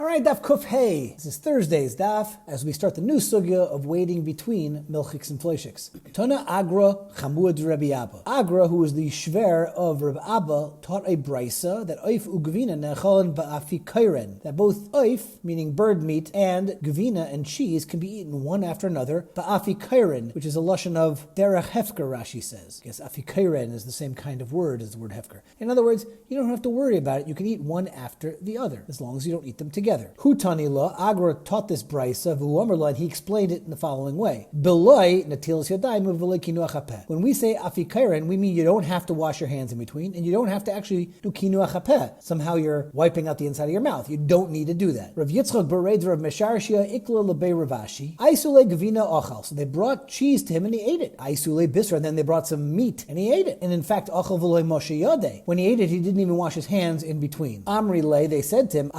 All right, Daf Kuf Hey. This is Thursday's Daf as we start the new sugya of waiting between milchiks and fleishiks. Tana Agra Chamud Rabbi Abba. Agra, who was the shver of Rabbi Abba, taught a brisa that oif ugvina nechalan ba'afi kairen, that both oif, meaning bird meat, and gvina and cheese can be eaten one after another ba'afi kairen, which is a lashon of derech hefker, Rashi says. I guess afi kairen is the same kind of word as the word hefker. In other words, you don't have to worry about it. You can eat one after the other, as long as you don't eat them together. Hutanila, Agra taught this brisa, and he explained it in the following way. Beloi natilas yadayim v'loi kinuach hapeh. When we say afi kairen, we mean you don't have to wash your hands in between, and you don't have to actually do kinuach hapeh. Somehow you're wiping out the inside of your mouth. You don't need to do that. Rav Yitzchak bereid Rav Mesharshia ikla lebei Ravashi. Aisule gavina ochal. So they brought cheese to him and he ate it. Aisule bisra, and then they brought some meat and he ate it. And in fact, ochal v'loi Moshe yodeh. When he ate it, he didn't even wash his hands in between. Amri le, they said to him,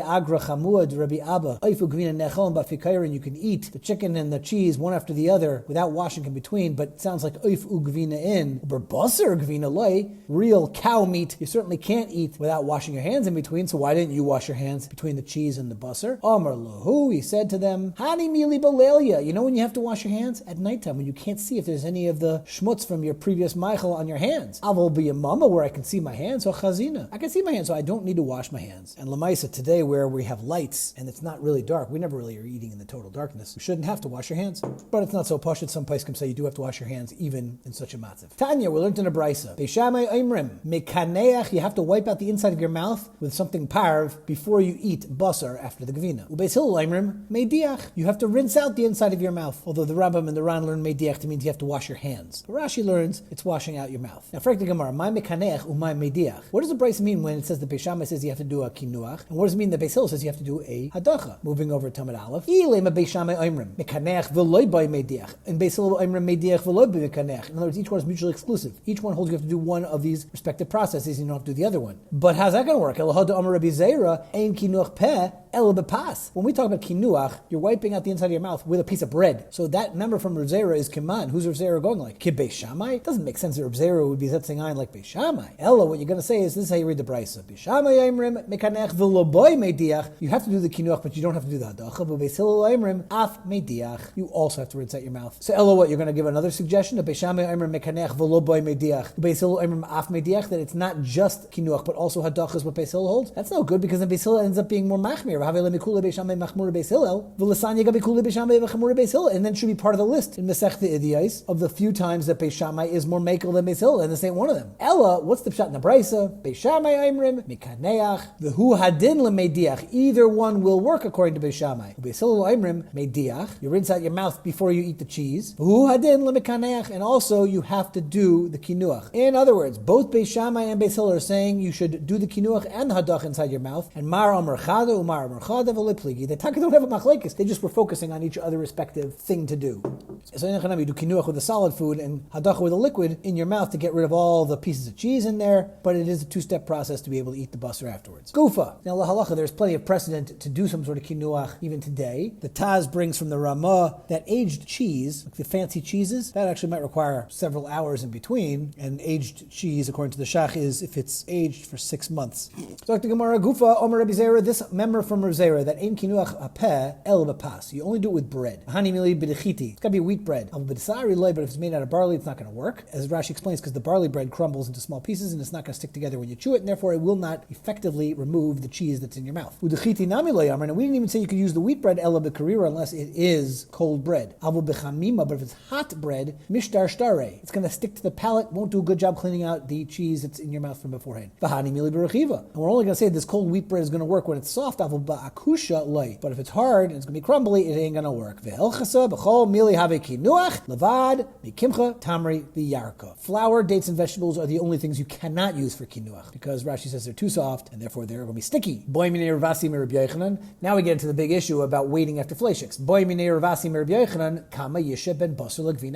Agra Chamud Rabbi Abba, Oifu Gvina Nechon Bafikarin, you can eat the chicken and the cheese one after the other without washing in between, but it sounds like Oifu Gvina in, Basar Gvina Loi, real cow meat, you certainly can't eat without washing your hands in between, so why didn't you wash your hands between the cheese and the basar? Amar Lahu, he said to them, Hani Mili Balelia, you know when you have to wash your hands? At nighttime, when you can't see if there's any of the schmutz from your previous meichel on your hands. Avol be a mama where I can see my hands, so chazina. I can see my hands, so I don't need to wash my hands. And Lamaisa, today where we have lights and it's not really dark, we never really are eating in the total darkness. You shouldn't have to wash your hands. But it's not so posh that some place can say you do have to wash your hands even in such a matzav. Tanya, we learned in a brisa. Beishamai oimrim, mekaneach, you have to wipe out the inside of your mouth with something parv before you eat basar after the gavina. Ubeis hillel oimrim, meidiach, you have to rinse out the inside of your mouth. Although the Rambam and the Ran learn meidiach to mean you have to wash your hands. But Rashi learns it's washing out your mouth. Now, frankly, Gemara, my mekaneach umay meidiach. What does the brisa mean when it says the Beishamai says you have to do a kinuach? And what does it mean that Beis Hillel says you have to do a hadacha? Moving over to Tamid Aleph. In Beis Hillel oimrim meidiach v'loy b'mekaneach. In other words, each one is mutually exclusive. Each one holds you have to do one of these respective processes, and you don't have to do the other one. But how's that going to work? When we talk about kinuach, you're wiping out the inside of your mouth with a piece of bread. So that member from Rav Zera is Kiman. Who's Rav Zera going like? Kib Beis Shammai? It doesn't make sense that Rav Zera would be zetzing ein like Beis Shammai. Ella, what you're going to say is, this is how you read the brisa. Beis Shammai oimrim mekanech v'loboy meidiach. You have to do the kinuach, but you don't have to do the hadacha. But Beis Hillel oimrim af meidiach. You also have to rinse out your mouth. So Ella, what you're going to give another suggestion? Beis Shammai oimrim mekanech v'loboy meidiach. Beis Hillel oimrim af meidiach. That it's not just kinuach, but also hadacha is what Beis Hillel holds. That's no good because then Beis Hillel ends up being more machmir. And then should be part of the list in Masechta Idiyos of the few times that Beis Shammai is more makel than Beis Hillel, and this ain't one of them. Ella, what's the pshat in the brisa? Beis Shammai oimrim mikaneach v'hu hadin lemeidiach. Either one will work according to Beis Shammai. Beis Hillel oimrim meidiach. You rinse out your mouth before you eat the cheese. V'hu hadin lemikaneach, and also you have to do the kinuach. In other words, both Beis Shammai and Beis Hillel are saying you should do the kinuach and the hadach inside your mouth. And mar amar chada umar amar chada v'le pligi. They don't have a machlekes. They just were focusing on each other respective thing to do. So you do kinuach with a solid food and hadacha with a liquid in your mouth to get rid of all the pieces of cheese in there, but it is a two-step process to be able to eat the basar afterwards. Gufa. Now, la halacha, there's plenty of precedent to do some sort of kinuach even today. The Taz brings from the Ramah that aged cheese, like the fancy cheeses, that actually might require several hours in between, and aged cheese, according to the Shach, is if it's aged for 6 months. So, Dr. Gemara, Gufa, Omer Rabbi Zera, this member from Rabbi Zera, that ain't kinuach apeh el b'pas. You only do it with bread. Hani mili b'dechiti. It's got to be wheat bread. But if it's made out of barley, it's not going to work. As Rashi explains, because the barley bread crumbles into small pieces and it's not going to stick together when you chew it, and therefore it will not effectively remove the cheese that's in your mouth. Udechiti nami lo yamar. And we didn't even say you could use the wheat bread ela b'karira unless it is cold bread. Avu b'chamima. But if it's hot bread, mishtar shtare. It's going to stick to the palate. Won't do a good job cleaning out the cheese that's in your mouth from beforehand. V'hani mili b'rechiva. And we're only going to say this cold wheat bread is going to work when it's soft. Avu ba'akusha loy. But if it's hard and it's going to be crumbly, it ain't going to work. Flour, dates, and vegetables are the only things you cannot use for kinuach because Rashi says they're too soft and therefore they're going to be sticky. Now we get into the big issue about waiting after fleishiks.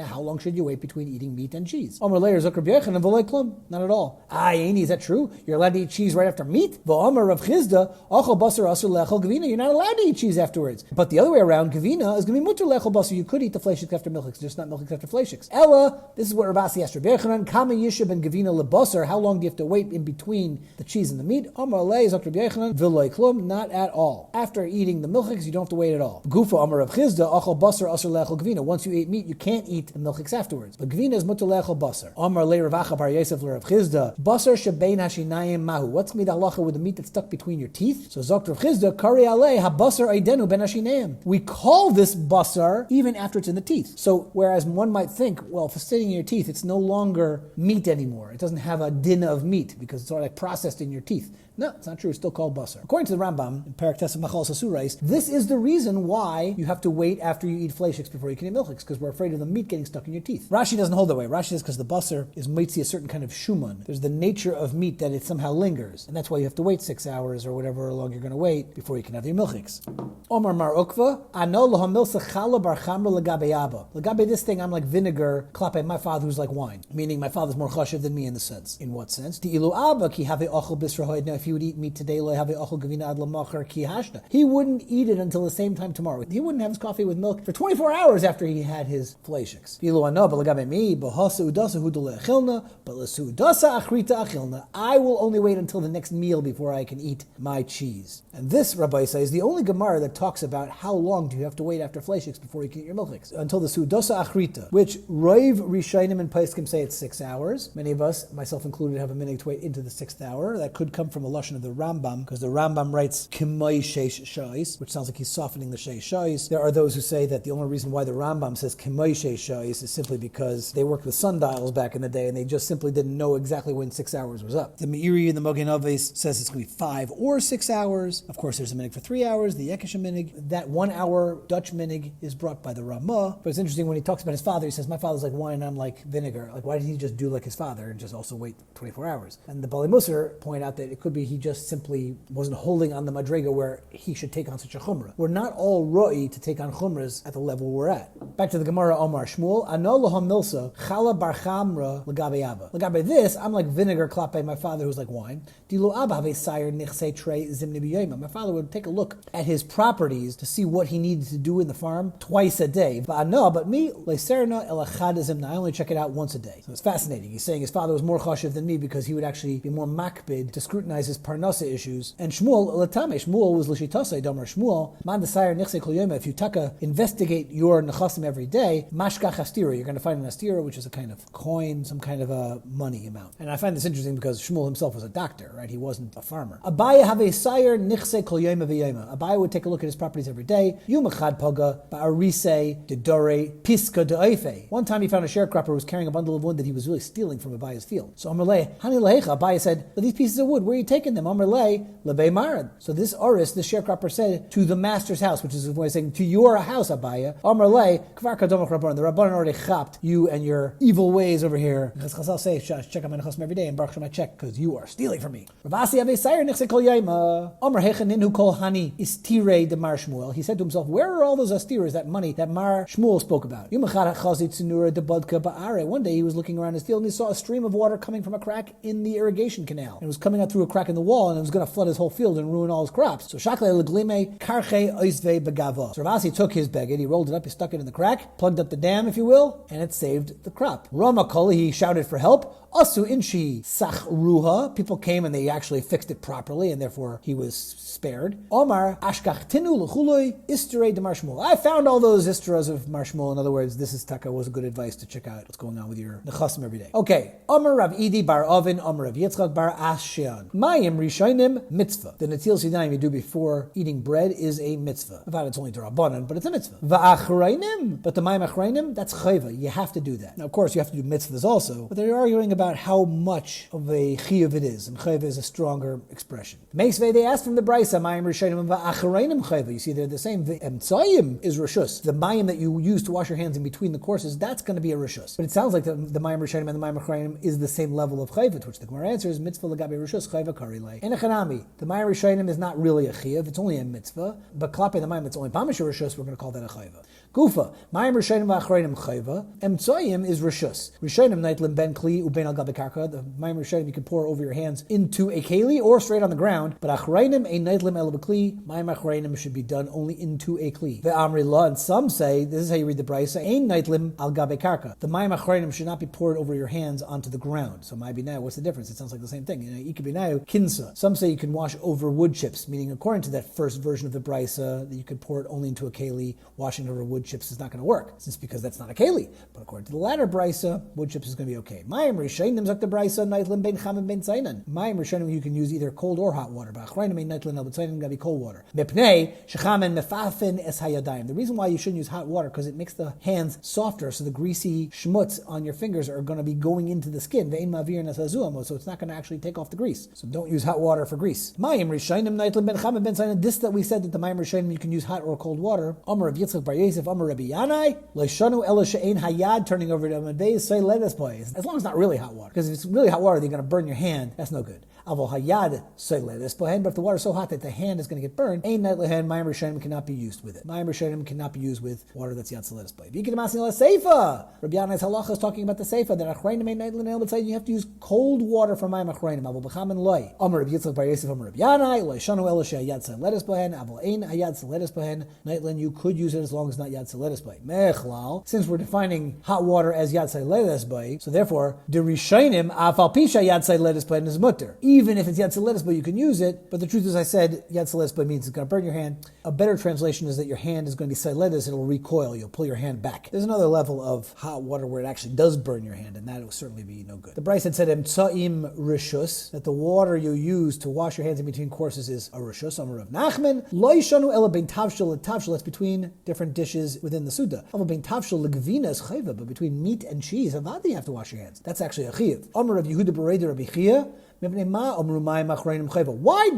How long should you wait between eating meat and cheese? Not at all. Is that true? You're allowed to eat cheese right after meat? You're not allowed to eat cheese afterwards. But the other way around, gavina is going to be mutter lechol basar. You could eat the fleishik after milchiks, just not milchiks after fleishiks. Ella, this is what Ravasi asked Rabbi Yochanan, Kama Yisha ben Gavina lebasar, how long do you have to wait in between the cheese and the meat? Amar lei, Dr. Rabbi Yochanan, v'loi klum, not at all. After eating the milchiks, you don't have to wait at all. Gufa Amar Rav Chizda, achal basar asar le'achal gavina. Once you eat meat, you can't eat the milchiks afterwards. But gavina is mutar le'achal basar. Amar lei Rav Acha bar Yosef l'Rav Chizda, basar shebein hashinayim mahu. What's the halacha with the meat that's stuck between your teeth? So Dr. Rav Chizda, kari alei habasar aidenu ben hashinayim. We call this basar even after it's in the teeth. So whereas one might think, well, if it's sitting in your teeth, it's no longer meat anymore. It doesn't have a din of meat because it's already processed in your teeth. No, it's not true. It's still called basar. According to the Rambam, in Parak Tes Machal Sasurais, this is the reason why you have to wait after you eat fleishiks before you can eat milchiks, because we're afraid of the meat getting stuck in your teeth. Rashi doesn't hold that way. Rashi says because the basar is mitzi a certain kind of shuman. There's the nature of meat that it somehow lingers, and that's why you have to wait 6 hours or whatever long you're going to wait before you can have your milchiks. Omar Mar Ukva, ano lahamilsa chala bar chamra legabe abba. Legabe this thing, I'm like vinegar, klape my father who's like wine. Meaning my father's more chashiv than me in the sense. In what sense? Di ilu abba ki have ochel bisrahoid. Now if he would eat meat today, he wouldn't eat it until the same time tomorrow. He wouldn't have his coffee with milk for 24 hours after he had his fleishiks. I will only wait until the next meal before I can eat my cheese. And this, Rabbi Isa, is the only Gemara that talks about how long do you have to wait after fleishiks before you can eat your milchiks. Until the Sudosa Achrita, which Roiv Rishainim and Paiskim say it's 6 hours. Many of us, myself included, have a minute to wait into the 6th hour. That could come from a lashon of the Rambam, because the Rambam writes Kimay Sheish Shais, which sounds like he's softening the Sheish Shais. There are those who say that the only reason why the Rambam says Kimay Sheish Shais is simply because they worked with sundials back in the day and they just simply didn't know exactly when 6 hours was up. The Meiri and the Mogen Avos says it's going to be 5 or 6 hours. Of course, there's a minig for 3 hours, the Yekesha minig. That 1 hour Dutch minig is brought by the Ramah. But it's interesting when he talks about his father, he says, my father's like wine, I'm like vinegar. Like, why did he just do like his father and just also wait 24 hours? And the Bali Musar point out that it could be he just simply wasn't holding on the madrega where he should take on such a chumrah. We're not all roi to take on chumras at the level we're at. Back to the Gemara Omar Shmuel. Ano laham milsa chala bar chamra legabe abba. Legabe this, I'm like vinegar klape my father who's like wine. Dilu abba have a sire nichse trei zimni b'yoyma. My father would take a look at his properties to see what he needed to do in the farm twice a day. But me leiserna elachad zimna. I only check it out once a day. So it's fascinating. He's saying his father was more chashiv than me because he would actually be more makbid to scrutinize his parnasa issues. And Shmuel, Latame, Shmuel was Lishitasei, Damar Shmuel, Man the Sire Nichse Kol Yoma. If you investigate your nechasim every day, Mashkach Astira, you're going to find an Astira, which is a kind of coin, some kind of a money amount. And I find this interesting because Shmuel himself was a doctor, right? He wasn't a farmer. Abaya have a Sire Nichse Kol Yoma v'Yoma. Abaya would take a look at his properties every day. Yumachad Paga, Ba'arise, Dedore, Piska De'oife. One time he found a sharecropper who was carrying a bundle of wood that he was really stealing from Abaya's field. So Amarle, Hani Lehecha, Abaya said, but these pieces of wood, where are you taking them? Amarle, Lebe Marad. So this Oris, the sharecropper said to the master's house, which is a way of saying to your house, Abaya. Amar Le, Kvar Kadomach Rabban. The Rabban already chapped you and your evil ways over here. Because Chazal say, check out my nechasim every day and Baruch Shem I check because you are stealing from me. Ravasi Ave Sayer Nichse Kol Yaima. Amar Hechanin who call Hani Istire de Mar Shmuel. He said to himself, where are all those astiras, that money that Mar Shmuel spoke about? Yumachad Chazit Tsunura de Budka Ba'are. One day he was looking around his field and he saw a stream of water coming from a crack in the irrigation canal. And it was coming out through a crack in the wall and it was going to flood his whole field and ruin all his crops. So Shakle Leglime Karche Oisve Begava. So Ravasi took his beged, he rolled it up, he stuck it in the crack, plugged up the dam, if you will, and it saved the crop. Rama Koli, he shouted for help. Asu Inshi Sachruha. People came and they actually fixed it properly, and therefore he was spared. Omar Ashkach Tinu Luchului Istere de Marshmul. I found all those isteras of Marshmul. In other words, this is Taka was a good advice to check out what's going on with your nechasim every day. Okay. Omar Rav Idi bar Ovin, Omar Rav Yitzchak bar Ashian. Mayim Rishonim mitzvah. The Natil Sidaim you do before eating bread is a mitzvah. In fact, it's only D'Rabbanan, but it's a mitzvah. Va'achrayim, but the Mayim Achrayim, that's chayva. You have to do that. Now, of course, you have to do mitzvahs also, but they're arguing about how much of a chiyuv it is, and chayva is a stronger expression. Meisvei, they asked from the Brisa, Mayim Rishonim va'achrayim chayva. You see, they're the same. The emtzayim is rishus. The mayim that you use to wash your hands in between the courses, that's going to be a rishus. But it sounds like the Mayim Rishonim and the Mayim Achrayim is the same level of chayva, to which the Gemara answers, mitzvah legabe rishus chayva karilei. In a chanami, the Mayim Rishonim is not really a chiyuv, it's only a mitzvah, but klape the Mayim, it's only pamish rishus, we're going to call that a chayva. Gufa, Mayim Rishonim va'achrayim chayva, emtzayim is rishus. Rishonim naitlim ben kli uben al gabe karka. The Mayim Rishonim you can pour over your hands into a keli or straight on the ground. But achrayim ein neitlim el b'kli. Mayim achrayim should be done only into a kli. Ve'amri la, and some say this is how you read the brisa. Ein neitlim al gabe karka. The Mayim achrayim should not be poured over your hands onto the ground. So maybe now, what's the difference? It sounds like the same thing. Ikabinayu kinsa. Some say you can wash over wood chips, meaning according to that first version of the brisa, that you could pour it only into a keli. Washing over wood chips is not going to work, since because that's not a keli. But according to the latter brisa, wood chips is going to be okay. Mayim rishonim zok the brisa neitlim ben chamim ben tzainan. Mayim rishonim you can use either cold or hot water. But achrayim ein neitlim el b'tzainan got to be cold water. Mepnei shechamen mefafen es hayadayim. The reason why you shouldn't use hot water because it makes the hands softer, so the greasy schmutz on your fingers are going to be going into the skin. Ve'ein mavir nasazuamo, so it's not going to actually take off the grease. So don't use hot water for grease. Mayim rishonim neitlim ben chamim ben tzainan. This that we said that the mayim rishonim you can use hot or cold water. Amar of Yitzchak bar Yosef, Amar Rabbi Yanai, leishanu ela she'ein hayad, turning over to Amadei, say let us play. As long as it's not really hot water, because if it's really hot water, they're going to burn your hand. That's no good. Avo hayad say let us play. But if the water is so hot that the hand is going to get burned, ein night lehen mayim rishonim cannot be used with it. Mayim rishonim cannot be used with water that's yad let us play. V'yikidamasni la seifa. Rabbi Yanai's halacha is talking about the seifa that achrayim ein night lehen, but you have to use cold water for mayim achrayim. Avo b'chamen loy. Amar Rabbi Yitzchak bar Yosef, Amar Rabbi Yanai, leishanu ela she'ayad say let us play. Avo ein hayad say let us play. Nightland, you could use it as long as not yad seledes bay. Mechlal, since we're defining hot water as yad seledes bay, so therefore the rishayim afal pisha yad seledes bay is mutter. Even if it's yad seledes bay, you can use it. But the truth is, I said yad seledes bay means it's going to burn your hand. A better translation is that your hand is going to be seledes; it'll recoil. You'll pull your hand back. There's another level of hot water where it actually does burn your hand, and that will certainly be no good. The Bryce had said emtsaim rishus, that the water you use to wash your hands in between courses is a rishus. Amar Rav Nachman loishanu ela ben tavshel and tavshel. That's between different dishes within the Suda. But between meat and cheese, avada you have to wash your hands. That's actually a chiyav. Amar of Yehuda Bereder Rabbi Chia. Why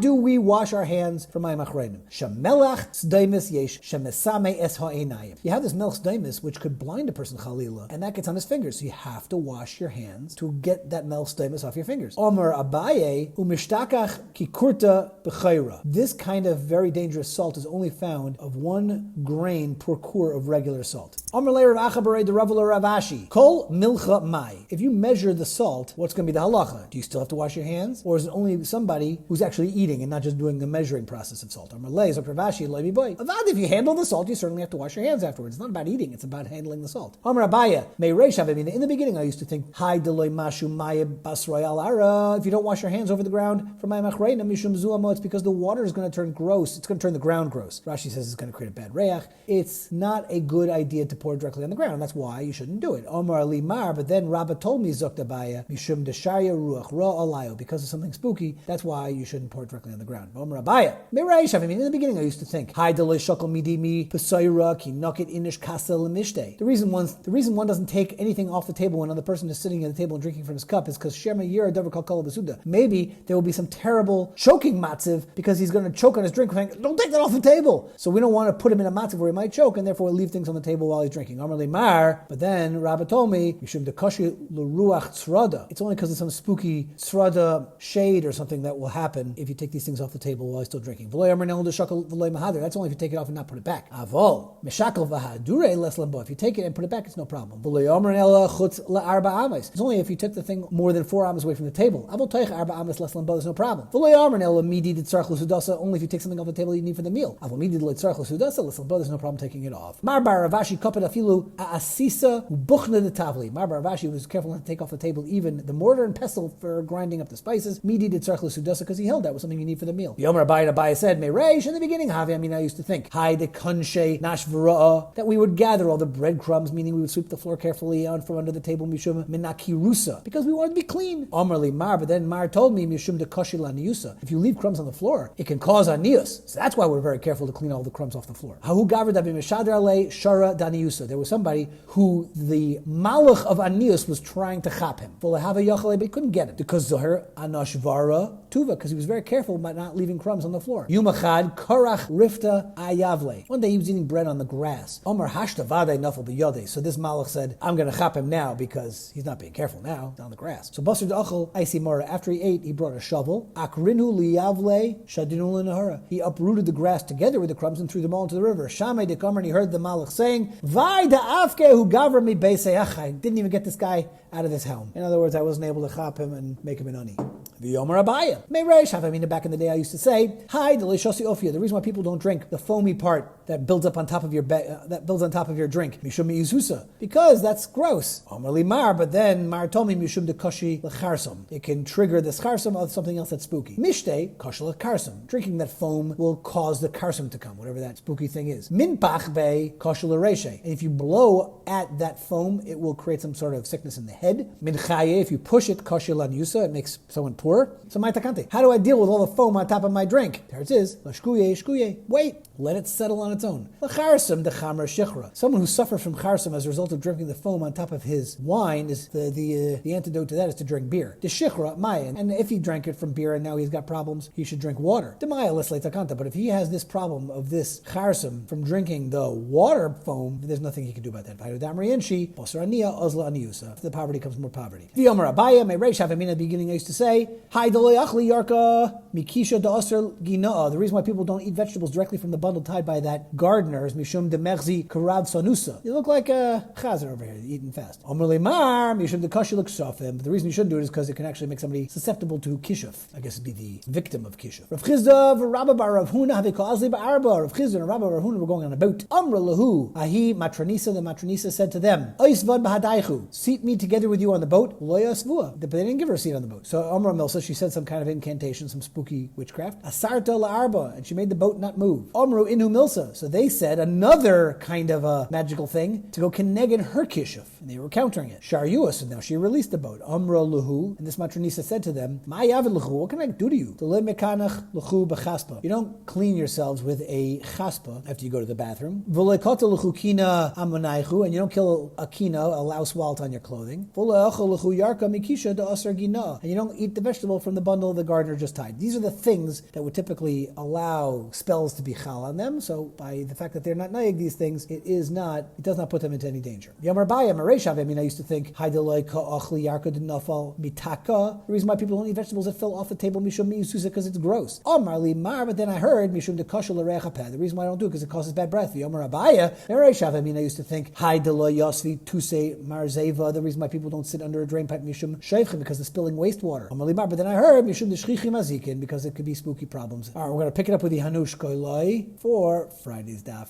do we wash our hands for mayim achrayim? Shemelach sdaimis yesh shemesame es ha'einayim. You have this melch sdaimis which could blind a person chalila, and that gets on his fingers. So you have to wash your hands to get that melch sdaimis off your fingers. Omer Abaye umishtakach kikurta b'chayra. This kind of very dangerous salt is only found of 1 grain per kur of regular salt. Omer leir Rav Acha the Rav Ravashi. Kol milcha mai. If you measure the salt, what's going to be the halacha? Do you still have to wash your hands? Or is it only somebody who's actually eating and not just doing the measuring process of salt? If you handle the salt, you certainly have to wash your hands afterwards. It's not about eating, it's about handling the salt. In the beginning I used to think, if you don't wash your hands over the ground from it's because the water is going to turn gross. It's going to turn the ground gross. Rashi says it's going to create a bad reach. It's not a good idea to pour directly on the ground. That's why you shouldn't do it. But then Rabbah told me because of something spooky, that's why you shouldn't pour it directly on the ground. In the beginning I used to think, the reason one doesn't take anything off the table when another person is sitting at the table and drinking from his cup is because maybe there will be some terrible choking matziv because he's going to choke on his drink saying, don't take that off the table. So we don't want to put him in a matziv where he might choke, and therefore we leave things on the table while he's drinking. But then Rabbi told me, it's only because of some spooky tzrada shade or something that will happen if you take these things off the table while he's still drinking. That's only if you take it off and not put it back. If you take it and put it back, it's no problem. It's only if you took the thing more than 4 amos away from the table. There's no problem. Only if you take something off the table you need for the meal. There's no problem taking it off. Marbar Ravashi was careful not to take off the table even the mortar and pestle for grinding up the spices. Midi did tzarch l'sudasa because he held that was something you need for the meal. Yomer Abaye said, Meireish, in the beginning, I used to think, Hai de kunshe nashvara'a, that we would gather all the breadcrumbs, meaning we would sweep the floor carefully on from under the table, mishum menakirusa, because we wanted to be clean. Omerli Mar, but then Mar told me, mishum de koshil aniyusa, if you leave crumbs on the floor, it can cause aniyus. So that's why we're very careful to clean all the crumbs off the floor. Hahu gaver da b'meshadar alei shara daniyusa. There was somebody who the malach of aniyus was trying to chap him. But he couldn't get it because Zohar anashvara tuva, because he was very careful about not leaving crumbs on the floor. Yumachad karach rifta ayavle. One day he was eating bread on the grass. Omar hashta vade nafal biyode. So this malach said, I'm going to chop him now because he's not being careful now. He's on the grass. So basar d'achal aisi mora. After he ate, he brought a shovel. Akrinu liyavle shadinu lenahara. He uprooted the grass together with the crumbs and threw them all into the river. Shamay dekamar, and he heard the malach saying, Vai da'afke hu gavra mi beisei. I didn't even get this guy out of this helm. In other words, I wasn't able to chop him and make him an ani. V'yomer abaya. Meireish havamina. Back in the day, I used to say, Hi, delishosi ofia. The reason why people don't drink the foamy part that builds up on top of your drink, mishum mizusa, because that's gross. Omer li mar, but then mar told me mishum de koshi lecharsom. It can trigger the charsom of something else that's spooky. Mishte koshi lekarsom. Drinking that foam will cause the karsom to come, whatever that spooky thing is. Minpach be koshi lereshe. And if you blow at that foam, it will create some sort of sickness in the head. Minchaye, if you push it, koshi lanyusa, it makes someone poor. So my takante. How do I deal with all the foam on top of my drink? There it is. Shkuye. Wait. Let it settle on its own. L'charsim de chamra shichra. Someone who suffers from charsim as a result of drinking the foam on top of his wine, is the antidote to that is to drink beer. The shichra maya, and if he drank it from beer and now he's got problems, he should drink water. The maya lesle takanta. But if he has this problem of this charsim from drinking the water foam, there's nothing he can do about that. The poverty comes more poverty. The Omer Abaya may Reish have in the beginning. I used to say, Hi achli yarka mikisha da'aser gina'a. The reason why people don't eat vegetables directly from the bundle tied by that gardener is mishum de merzi karav sanusa. You look like a chazer over here, eating fast. Omer lemar mishum de kashi looks sofim. But the reason you shouldn't do it is because it can actually make somebody susceptible to kishuf. I guess it'd be the victim of kishuf. Rav Chizda v'Rabba bar Rav Huna have azli ba'arba. Rav Chizda and Rabba Rav Huna were going on a boat. Amra lahu ahi matronisa. The matronisa said to them, Oisvad b'hadaychu. Seat me together with you on the boat. Loya svua. But they didn't give her a seat on the boat. So Amra Milsa, she said some kind of incantation, some spooky witchcraft. Asarta la'arba, and she made the boat not move. Amru inu Milsa. So they said another kind of a magical thing to go keneged her kishuf, and they were countering it. Sharyua, so now she released the boat. Amra luhu, and this matronisa said to them, Ma yavid luhu, what can I do to you? You don't clean yourselves with a chaspa after you go to the bathroom. V'leikota luhu kina amonaichu, and you don't kill a kina, a louse walt on your clothing. And you don't eat the vegetable from the bundle the gardener just tied. These are the things that would typically allow spells to be chal on them. So by the fact that they're not naig these things, it does not put them into any danger. Yamar Baya Mareshav, I used to think, mitaka. The reason why people don't eat vegetables that fell off the table, mishum miyususa, because it's gross. Omarli mar, but then I heard, mishum de kashal l'rechapeh. The reason why I don't do it because it causes bad breath. Yamar Abaya Mareshav, I used to think, yosvi tuse marzeva. The reason why people don't sit under a drain pipe, mishum sheifchim, because they're spilling wastewater. Omarli mar, but then I heard, mishum de shchichim azikin, because it could be spooky problems. All right, we're going to pick it up with the hanush koilai for Friday's daf.